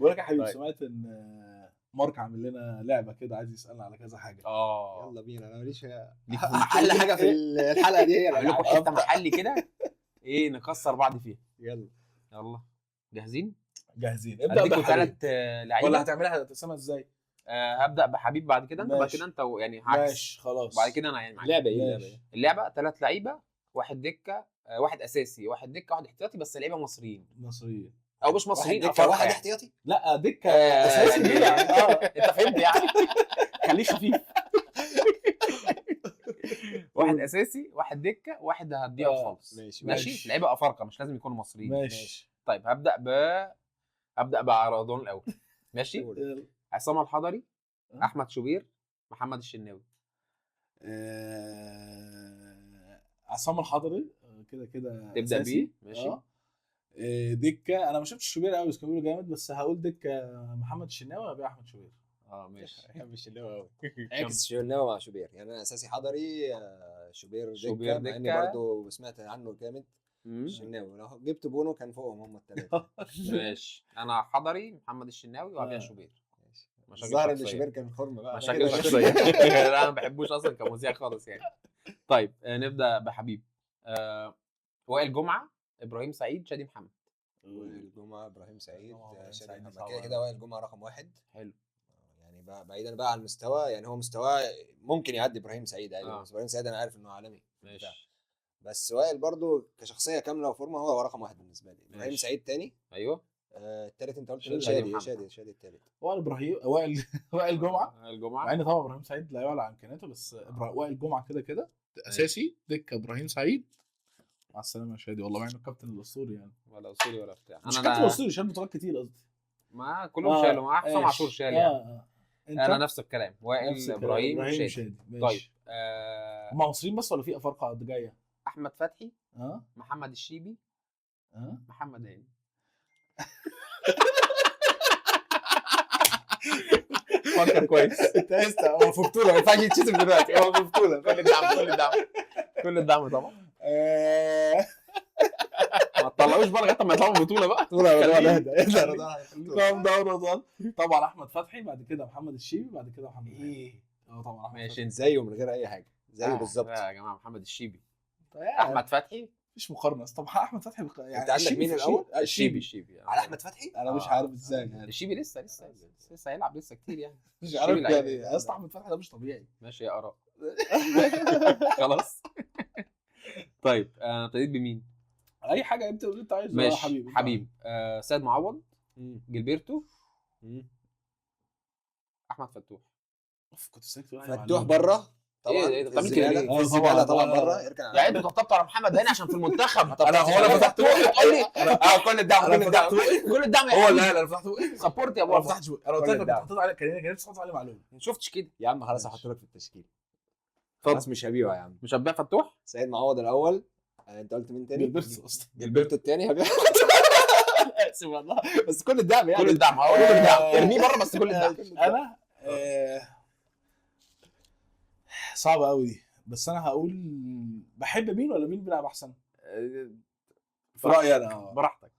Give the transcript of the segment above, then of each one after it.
بقول لك يا حبيبي، طيب. سمعت ان مارك عامل لنا لعبه كده، عايز يسالنا على كذا حاجه. يلا بينا. انا ماليش ليكوا في احلى المحل حاجه في الحلقه دي هي اعمل لكم الالعاب. حته محلي كده، ايه نكسر بعض فيها. يلا يلا جاهزين. جاهزين، ابدا اديكوا بحبيب. 3 لعيبه. ولا هتعملها هتقسمها ازاي؟ هبدا بحبيب، بعد كده انت، بعد ماشي. كده انت، يعني عكس. ماشي خلاص. بعد كده انا يعني معاك. اللعبه ايه ماشي. اللعبه 3 لعيبه، واحد دكه، واحد اساسي، واحد دكه، واحد احتياطي، بس لعيبه مصريين مصريين. او مش واحد مصريين، دكه افارقه واحد يعني. احتياطي. لا دكه آه، اساسي يعني- كده انت فهمت يعني. خليه خفيف. واحد اساسي، واحد دكه، واحد هديها خالص. ماشي. ماشي. لعيبه افارقه مش لازم يكونوا مصريين. ماشي. طيب هبدا بعرضون الاول. ماشي. قول. عصام الحضري، احمد شوبير، محمد الشناوي. عصام الحضري كده كده تبدا اساسي. بيه. ماشي. دكه انا ما شفتش شوبير قوي، بس كان بيقولوا جامد، بس هقول دكه محمد الشناوي ابي احمد شوبير. ماشي. بحب الشناوي قوي. عكس الشناوي مع شوبير، يعني انا اساسي حضري، شوبير شوبير دكه، مع اني دكة. برضو سمعت عنه جامد. مم. الشناوي لو جبت بونو كان فوقهم هم الثلاثه. ماشي. انا حضري، محمد الشناوي، وابيع شوبير. مشاكل الظاهر ان شخصية. شوبير كان خرم بقى. أنا مشاكل كده شخصية. لا انا ما بحبوش اصلا كمذيع خالص يعني. طيب نبدا بحبيب. وائل جمعة، ابراهيم سعيد، شادي محمد. وائل جمعة، ابراهيم سعيد، إبراهيم شادي سعيد محمد. صعب كده أوي. كده وائل جمعة رقم واحد. حلو. يعني بعيدا بقى عن المستوى، يعني هو مستواه ممكن يعدي ابراهيم سعيد عادي. آه. بس ابراهيم سعيد انا عارف انه عالمي. ماشي. بس وائل برضو كشخصيه كامله وفورمه هو رقم واحد بالنسبه لي. ابراهيم ماشي. سعيد تاني. ايوه. التالت انت قلت شادي مين؟ محمد. شادي التالت. وائل جمعه. مع الجمعة. ان طبعا ابراهيم سعيد لا يعلى عن امكانياته، بس وائل جمعه كده كده اساسي. دكه ابراهيم سعيد. مع السلامه يا شادي، والله مع انه الكابتن الاسطوري يعني. ولا اسطوري ولا بتاع. مش انا كابتن الاسطوري، شال بطولات كتير قصدي. ما كلهم شالوا. مع حسام عاشور ماشي. شال يعني. انت انا نفس الكلام. نفس وائل، الكلام. ابراهيم، شادي. شادي. طيب ماشي. هم مصريين بس ولا في افارقه قد جايه؟ احمد فتحي، اه محمد الشيبي، اه محمد هاني. فكر كويس. انت هو في بطوله، ما ينفعش يتشتم دلوقتي. هو في بطوله. كل الدعم، كل الدعم، كل الدعم طبعا. ما تطلعوش بقى لغايه ما يطلعوا البطوله بقى. رمضان. طبعا احمد فتحي، بعد كده محمد الشيبي، بعد كده محمد هاني. طبعا احمد ماشي. فتحي. انت زيه من غير اي حاجه، زيه بالظبط. يا جماعه محمد الشيبي، طيب، احمد فتحي. مفيش مقارنه. طب احمد فتحي يعني انت عندك الشيبي مين في الأول؟ الشيبي على احمد فتحي. انا مش عارف ازاي يعني. الشيبي لسه هيلعب لسه كتير يعني. مش الشيبي عارف لعيب. يعني. اصل احمد فتحي ده مش طبيعي. ماشي يا اراء. خلاص. طيب ابتديت بمين؟ اي حاجه انت اللي انت عايزه. ماشي. حبيبي حبيب. سيد معوض، جilberto، احمد فتوح. كنت ساكت بقى. فتوح بره طبعا. ايه ده بتعمل كده الزباله ليه؟ الزباله طبعا طبعا. بره. اركن يعني انتوا طبطبتوا على محمد هاني عشان في المنتخب. انا هو انا فتحت تقول لي كل الدعم، انا كل الدعم، فتحت كل الدعم يا هو حبيبي. لا انا فتحت سبورت يا انا ما بابا. فتحتش. انا قلت كل لك كنت الدعم. حطيت عليه كان نفسي احط عليه معلول. ما شفتش كده. يا عم خلاص هحط لك في التشكيل. خلاص مش هبيعه يا عم. مش هتبيع فتوح. سيد معوض الاول. انت قلت مين تاني؟ جilberto اصلا. جilberto التاني هبيعه. اسف والله. بس كل الدعم يعني. كل الدعم. هقول كل الدعم. ارميه بره بس كل الدعم. انا صعبه قوي دي، بس انا هقول بحب مين ولا مين بيلعب احسن في رايي انا. براحتك.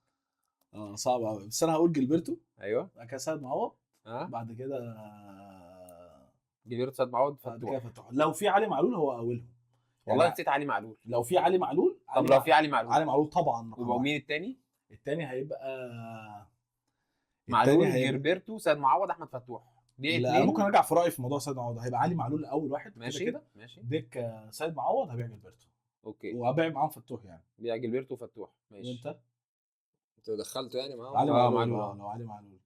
صعبه قوي، بس انا هقول جilberto. ايوه. بعد كده سيد معوض. ها بعد كده جilberto، سيد معوض، بعد كده فتوح. فتوح. لو في علي معلول هو اولهم. والله يعني نسيت علي معلول. لو في علي معلول. طب لو في علي معلول. علي معلول طبعا رقم يبقى واحد. مين التاني؟ التاني هيبقى معلول، التاني جilberto، سيد معوض، احمد فتوح. دي لا انا ممكن ارجع في رايي في موضوع سيد معوض. هيبقى علي معلول اول واحد ماشي كده. ماشي. ديك سيد معوض هبيع جilberto. اوكي. وهبيع معاهم فتوح يعني. بيع جilberto وفتوح. ماشي. وانت انتوا دخلتوا يعني معاهم. علي معلول. معلول. لو علي معلول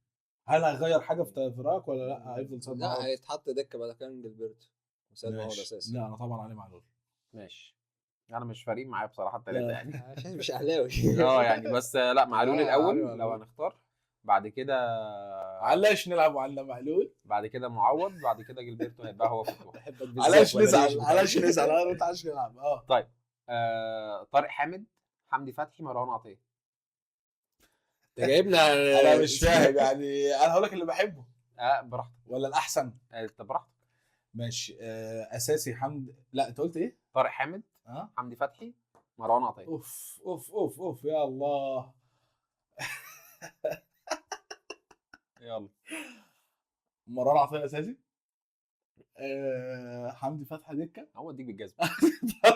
هل هيغير حاجه في رايك ولا لا؟ هيفضل سيد لا معوض؟ هيتحط دكه بدل كان جilberto وسيد معوض ماشي. اساسي. لا انا طبعا علي معلول. ماشي. انا مش فارق معايا بصراحه الثلاثه يعني. عشان مش اهلاوي. يعني بس لا معلول الاول معلول. لو هنختار. بعد كده علاش نلعب وعلى معلول. بعد كده معوض. بعد كده جilberto هيبقى هو فتوح. بحبك بالذات. علاش ولا نزعل. ليش؟ علاش نزعل. انا قلت علاش نلعب. طيب طارق حامد، حمدي فتحي، مروان عطيه. انت جايبنا. انا مش فاهم يعني. انا هقول لك اللي بحبه براحتك. ولا الاحسن. انت براحتك. ماشي. اساسي لا انت قلت ايه؟ طارق حامد، حمدي فتحي، مروان عطيه. اوف اوف اوف اوف يا الله. يلا. مروان عطيه اساسي. حمدي فتحي دكه. هو اديك بالجزمه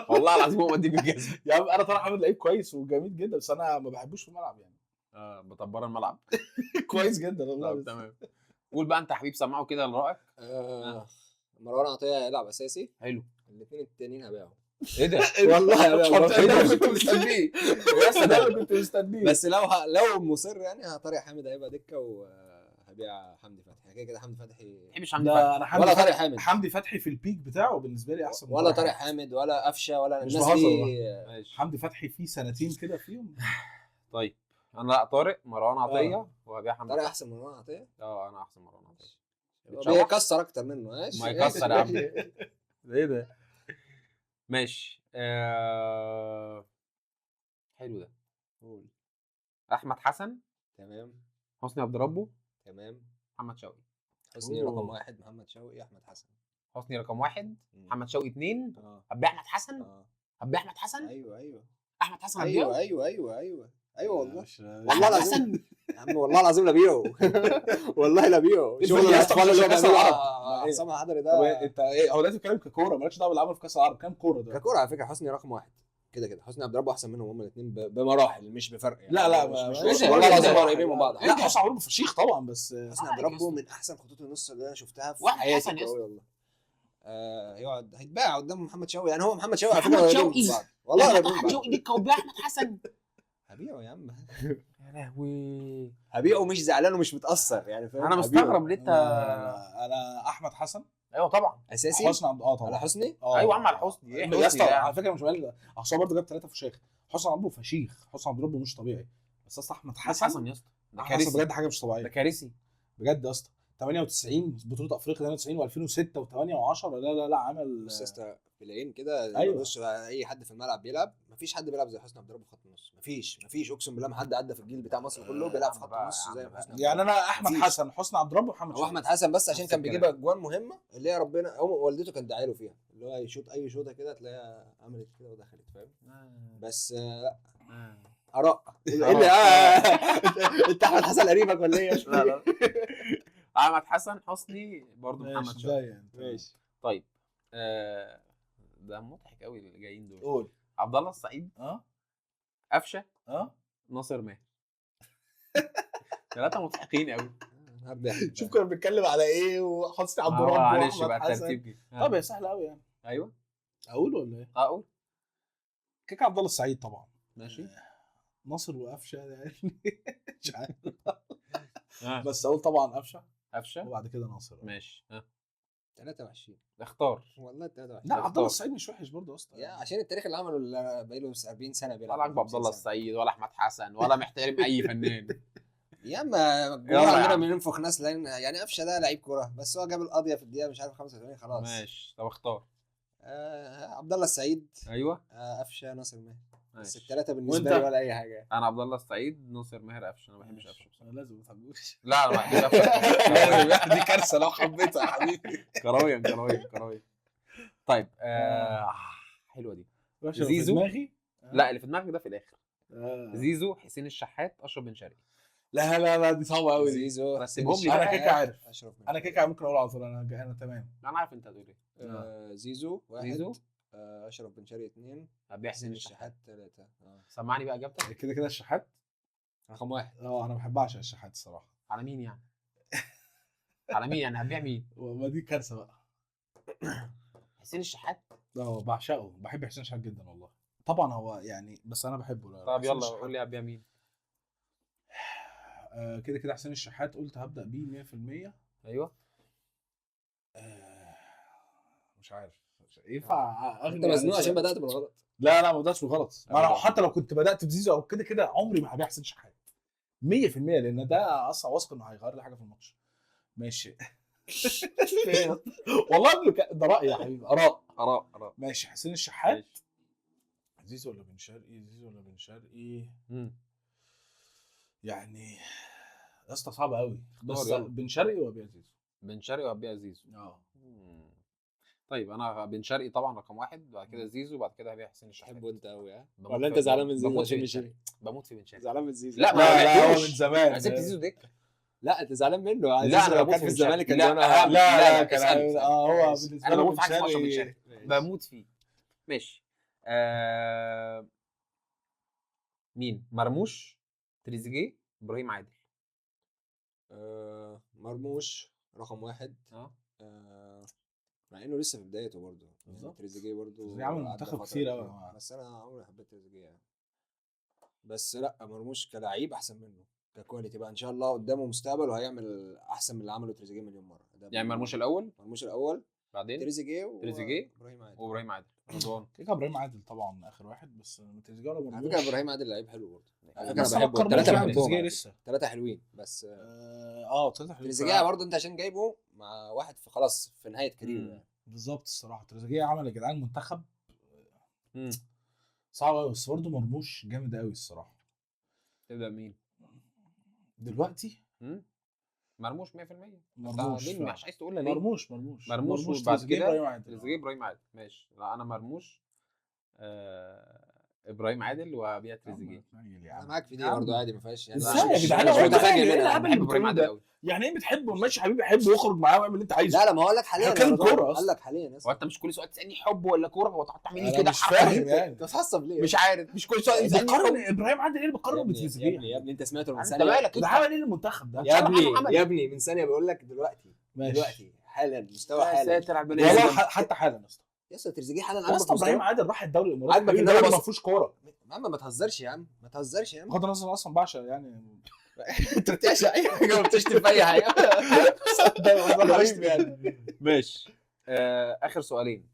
والله العظيم، هو اديك بالجزمه. يا عم انا طارق حامد لعيب كويس وجميل جدا، بس انا ما بحبوش في الملعب يعني. بطبر الملعب. كويس جدا والله. طب بس تمام. قول بقى انت يا حبيب، سمعه كده لرائك. مروان عطيه هيلعب اساسي، حلو. الاثنين التانيين هبيعهم. ايه ده؟ والله انا كنت مستنيه. انا كنت مستنيه. بس لو مصر يعني طارق حامد هيبقى دكه، وهبيع حمدي فتحي. كده حمدي فتحي ما بحبش حمدي ده فتحي. انا حمدي ولا طارق فتحي. حامد. حمدي فتحي في البيك بتاعه بالنسبه لي احسن من ولا طارق حامد ولا قفشه ولا مش الناس بهزر دي. والله. ماشي. حمدي فتحي فيه سنتين كده فيهم. طيب انا لا، طارق مروان عطيه وهبيع حمدي طارق فتحي. احسن من مروان عطيه. انا احسن مروان عطيه. بيكسر اكتر منه. ماشي ما يكسر يا عم. ايه ده؟ ماشي. حلو ده. قول. احمد حسن، تمام حسني عبد ربه، تمام. محمد شوقي. حسني أوه. رقم 1، محمد شوقي، احمد حسن. حسني رقم 1، محمد شوقي 2. هبيع احمد حسن. هبيع احمد حسن. ايوه احمد حسن هبيعه. ايوه والله. والله العظيم يا عم والله العظيم لا بيعه. والله لا بيعه. إيه شغل الفرق يا اسطى الاطفال اللي هو كأس بيعملها العرب؟ عصام حضري طب ده. انت ايه، هو لازم تتكلم ككوره، مالكش دعوه باللي عمله في كاس العرب. كام كوره ده؟ ككوره على فكره حسني رقم 1 كده. حسني عبد ربه احسن منهم هما الاثنين بمراحل، مش بفرق يعني. لا مش إيه ده؟ والله إيه العظيم ده؟ قريبين من بعض. لا حسن عمرو فشيخ طبعا، بس حسني عبد ربه من احسن خطوط النص اللي انا شفتها في واحد حياتي حسن يا اسطى. الكرويه والله. يقعد هيتباع قدام محمد شوقي يعني. هو محمد شوقي على محمد فكره قريبين شوقي. من بعض. والله يعني قريبين من محمد بعض. شوقي دكه وبيع احمد حسن. هبيعه يا عم. يا لهوي. هبيعه مش زعلان ومش متاثر يعني، فاهم؟ انا هبيعه. مستغرب ليه انت. انا احمد حسن. ايوه طبعا. اساسي حسن عبد طبعا. على حسني. ايوه عم على حسني. ايه يا حسني اسطى ده؟ على فكره مش بقول، اصل هو برضه جاب 3 فشاخ. حسن عمرو فشيخ، حسن عبد ربه مش طبيعي. بس اصل احمد حسن حسن يا اسطى ده أحمد حسن كارثي. بجد حاجه مش ده طبيعيه كارثي. بجد يا اسطى. 98 بطوله افريقيا 98 و2006 و8 و10. لا عمل. بص يا اسطى بالعين كده. أيوة. بص اي حد في الملعب بيلعب، مفيش حد بيلعب زي حسني عبد ربه في خط النص. مفيش اقسم بالله ما حد عدى في الجيل بتاع مصر كله بيلعب في خط بقى النص يا زي عم بقى. حسني عبد يعني ربه. انا احمد مفيش. حسن، حسني عبد ربه، ومحمد هو شوقي. احمد حسن بس عشان نفس كان بيجيب الكلام. اجوان مهمه اللي هي ربنا والدته كانت داعيه له فيها، اللي هو يشوط اي شوطه كده تلاقيها عملت كده ودخلت، فاهم؟ بس اراء ايه اللي انت احمد حسن قريبك ولا ايه؟ لا لا. احمد حسن، حسني برضه، محمد ماشي شوقي. زي يعني. ماشي. طيب ده مضحك قوي اللي جايين دول. قول. عبد الله السعيد، قفشه، ناصر ماهر. 3 مضحكين قوي. شوف كنا بنتكلم على ايه، وحسني عبد ربه معلش واحمد بقى حسن. الترتيب كده. طب هي سهله قوي يعني. ايوه اقول ولا ايه؟ اقول. كيكا عبد الله السعيد طبعا. ماشي. ناصر وقفشه يعني. مش عارف. بس اقول طبعا قفشه وبعد كده ناصر. ماشي. 23 اختار. والله 23. لا عبد الله السعيد مش وحش برضه اصلا يا عشان التاريخ اللي عمله اللي بقاله 40 سنه بيلعب. ولا عجب عبد الله السعيد ولا احمد حسن ولا محترم اي فنان. يا اما الجمهور عندنا بننفخ ناس لان يعني قفشه ده لعيب كوره، بس هو جاب القضيه في الدقيقه مش عارف 85 خلاص. ماشي. طب اختار. عبد الله السعيد. ايوه. قفشه، ناصر ماهر. بس ماشي. الثلاثه بالنسبه لي ولا اي حاجه. انا عبد الله السعيد، ناصر ماهر، قفشه. انا ما بحبش قفشه بصراحه. لازم ما تحبوش. لا انا ما بحبش قفشه. دي كارثه لو حبيتها يا حبيبي. كرويا. طيب حلوه دي. زيزو. دماغي. لا اللي في دماغك ده في الاخر. زيزو، حسين الشحات، اشرف بن شرقي. لا دي صعبه قوي. زيزو، رتبهم لي انا بقى. كيكه عارف. انا كيكه ممكن اقول على طول. انا تمام. انا عارف انت هتقول ايه. زيزو 1. زيزو. اشرف بن شرقي 2. هبيع حسين حسين الشحات الشحات. 3. سمعني بقى اجابتك. كده الشحات رقم 1. انا بحب اعشق الشحات الصراحه. على مين يعني؟ على مين يعني؟ هبيع مين؟ وما دي كارثه بقى. حسين الشحات. بعشقه، بحب حسين الشحات جدا والله. طبعا هو يعني، بس انا بحبه. طب يلا قول لي هبيع مين. كده حسين الشحات قلت هبدا بيه 100%. ايوه. مش عارف ينفع انت مزنوق عشان بدات بالغلط. لا ما بداتش بالغلط. حتى لو كنت بدات بزيزو او كده عمري ما هبيع حسين شحات 100%، لان ده اصلا واثق انه هيغير لي حاجه في الماتش. ماشي. والله ده رايي يا حبيبي. اراء. ماشي. حسين الشحات. زيزو ولا بن شرقي؟ يعني يا اسطى صعب قوي. بس بن شرقي وابيع زيزو. بن شرقي وابيع زيزو. طيب انا بن شرقي طبعا رقم 1، بعد كده زيزو، بعد كده هبيع حسين الشحات. بحبه انت قوي ها؟ ولا انت زعلان من زيزو عشان مشي؟ بموت في بن شرقي. زعلان من زيزو. لا هو من زمان. انا سبت زيزو دكه. لا انت زعلان منه. لا انا لو بموت كان في في بن شرقي. الزمالك كان لا زمانه لا أهم. لا كان اسألني. هو بالنسبه انا له بموت في حاجه اسمها اشرف بن شرقي. شرقي، بموت فيه. ماشي. مين؟ مرموش، تريزيجيه، ابراهيم عادل. مرموش رقم 1. مع انه لسه في بدايته برضه يعني. بالظبط. تريزيجيه برضه تريزيجيه عمل عدى منتخب فترة كتير كبيرة. أوي. بس انا عمري ما حبيت تريزيجيه يعني. بس لا مرموش كلاعب احسن منه ككواليتي بقى. ان شاء الله قدامه مستقبل وهيعمل احسن من اللي عمله تريزيجيه مليون مره. ده يعني مرموش الاول، مرموش الاول، بعدين تريزيجيه تريزيجيه وابراهيم عادل. وابراهيم عادل. رضوان. كده ابراهيم عادل طبعا اخر واحد، بس تريزيجيه ولا على مرموش. فكره ابراهيم عادل لعيب حلو برضه. على فكره بس انا ما بحبه. تقارنوش الثلاثه يعني بحبهم تريزيجيه على لسه. فكرة. 3 حلوين بس. ثلاثه حلوين. تريزيجيه برضه انت عشان جايبه مع واحد في خلاص في نهايه كاريره يعني. بالظبط. الصراحه تريزيجيه عمل يا جدعان منتخب امم صعب قوي، بس برضه مرموش جامد قوي الصراحه. تبدا مين دلوقتي مرموش 100%. مرموش ليه فعلا. مش عايز تقولها ليه؟ مرموش وبعد تريزيجيه كده ابراهيم عادل. تريزيجيه ابراهيم عادل. ماشي. لا انا مرموش، ابراهيم عادل وابيع تريزيجيه. انا معاك في دي برضه عادي ما فيهاش يعني. ازاي يا مش جدعان؟ مش هو متفاجئ ايه منها. الهبل بحب اللي ابراهيم بتقوله عادل ده؟ قوي. يعني ايه بتحبه؟ ماشي حبيبي، حبه واخرج معاه واعمل اللي انت عايزه. لا ما هقول لك حاليا. هتكلم كورة أصلا. قال لك حاليا هو اصلا. انت مش كل سؤال تسالني حب ولا كوره؟ هو تعمل لي انا كده مش فاهم يعني. انت بتتعصب ليه؟ مش عارف. مش كل سؤال تسالني بتقارن حب. ابراهيم عادل ايه اللي يا بتقارنه ابني بتريزيجيه؟ يا ابني انت سمعته من انت ثانيه. مالك ده انت؟ عمل ايه المنتخب ده؟ يا ابني عمل. يا ابني من ثانيه بقول لك دلوقتي. ماشي. دلوقتي حالا مستوى يا حالا. ساتر على البني والله آدم. حتى حالا يا اسطى. يا اسطى تريزيجيه حالا يا عاجبك اسطى ابراهيم مستوى؟ عادل راح الدوري الاماراتي. عاجبك حبيبي، ان انا الدوري بص- ما فيهوش كوره. يا عم ما تهزرش يا عم ما تهزرش يا عم. بغض النظر اصلا بعشق يعني. انت بتعشق اي حاجه وبتشتم في اي حاجه. ده حبيبي يعني. ماشي. اخر سؤالين.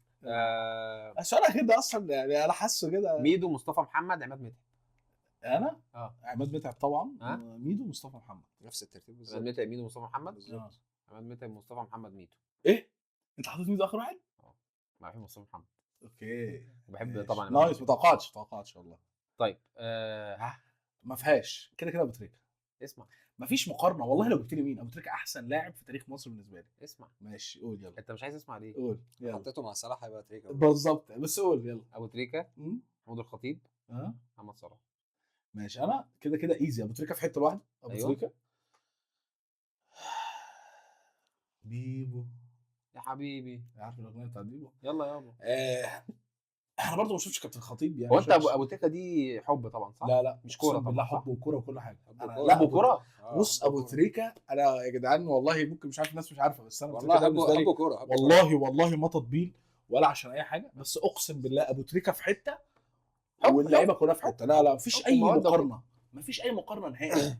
السؤال الاخير ده اصلا يعني انا حاسه كده. ميدو، مصطفى محمد، عماد متعب. انا عماد عماد متعب طبعا. ها؟ ميدو مصطفى محمد. نفس الترتيب بالظبط. عماد متعب، ميدو، مصطفى محمد. آه. عماد متعب، مصطفى محمد، ميدو. ايه انت حاطط ميدو اخر واحد؟ ما بحب مصطفى محمد. اوكي. وبحب ماشي. طبعا عماد نايس. متعب. متوقعتش والله. طيب ما فيهاش كده ابو تريكه. اسمع مفيش مقارنه والله. لو قلت لي مين ابو تريكه احسن لاعب في تاريخ مصر بالنسبه لي. اسمع. ماشي قول يلا. انت مش عايز تسمع ليه؟ قول يلا. حطيته مع صلاح هيبقى تريكه. بالظبط بس قول يلا. ابو تريكه، محمود الخطيب، محمد صلاح. ماشي. انا كده ايزي. ابو تريكه في حته لوحده. ابو أيوة. تريكه. بيبو يا حبيبي. عارف الاغنيه بتاعت بيبو؟ يلا يابا. انا برضه ما شفتش كابتن خطيب يعني. هو انت ابو تريكه دي حب طبعا صح؟ لا مش كوره أقسم بالله. طبعا. حب وكوره وكل حاجه. لا ابو كوره. بص ابو تريكه انا يا جدعان والله ممكن مش عارف الناس مش عارفه، بس انا والله بالنسبه لي ابو كوره. والله ما تطبيل ولا عشان اي حاجه، بس اقسم بالله ابو تريكه في حته واللعيبه كلها في حته. لا مفيش اي مقارنه. مفيش اي مقارنه نهائي.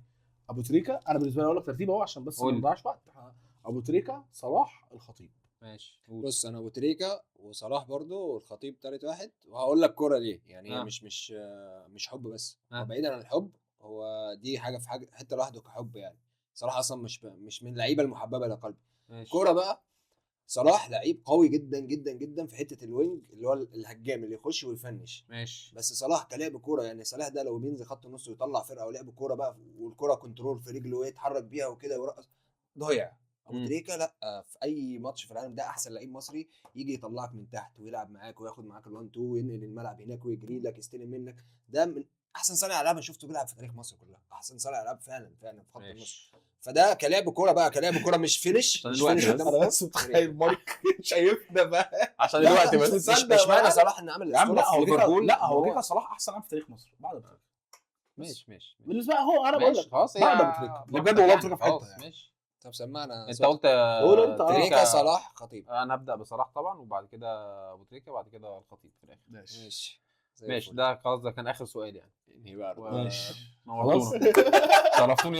ابو تريكه انا بالنسبه لي اقول لك ترتيب اهو عشان بس ما نضيعش وقت. ابو تريكه، صلاح، الخطيب. ماشي. بص انا ابو تريكه وصلاح برضو والخطيب ثالث واحد. وهقول لك كوره ليه يعني. مش حب بس. بعيدا عن الحب هو دي حاجه في حته لوحده كحب يعني. صلاح اصلا مش من اللعيبه المحببه لقلبي. كوره بقى صلاح لعيب قوي جدا جدا جدا في حته الوينج اللي هو الهجام اللي يخش ويفنش. ماشي. بس صلاح كلاعب كوره يعني. صلاح ده لو بينزل خط النص ويطلع فرقه ولعب كوره بقى والكوره كنترول في رجله ويتحرك بيها وكده ويرقص ضايع. ابو تريكه لا في اي ماتش في العالم ده احسن لعيب مصري يجي يطلعك من تحت ويلعب معاك وياخد معاك ال1 2 وينقل الملعب هناك ويجري لك يستلم منك. ده من احسن صانع العاب انا شفته بيلعب في تاريخ مصر كلها. احسن صانع العاب فعلا في خط النص. فده كلاعب كوره بقى. كلاعب كوره مش فينش. مش فينش. انا بس متخيل مارك شايفنا بقى عشان الوقت بس. مش معنى صلاح ان عمل اسطوره في ليفربول. لا هو كده كده صلاح احسن لاعب في تاريخ مصر بعد ابو تريكه. ماشي. بالنسبه لي هو انا بقول لك خلاص بعد ابو تريكه. بجد والله ابو تريكه في حته يعني. ماشي. طب سمعنا. انت قلت قول انت. تريكه، صلاح، خطيب. انا هبدا بصلاح طبعا وبعد كده ابو تريكه وبعد كده الخطيب في الاخر. ماشي. ده خلاص ده كان اخر سؤال يعني. انهي بقى. ماشي. نورتونا. شرفتوني.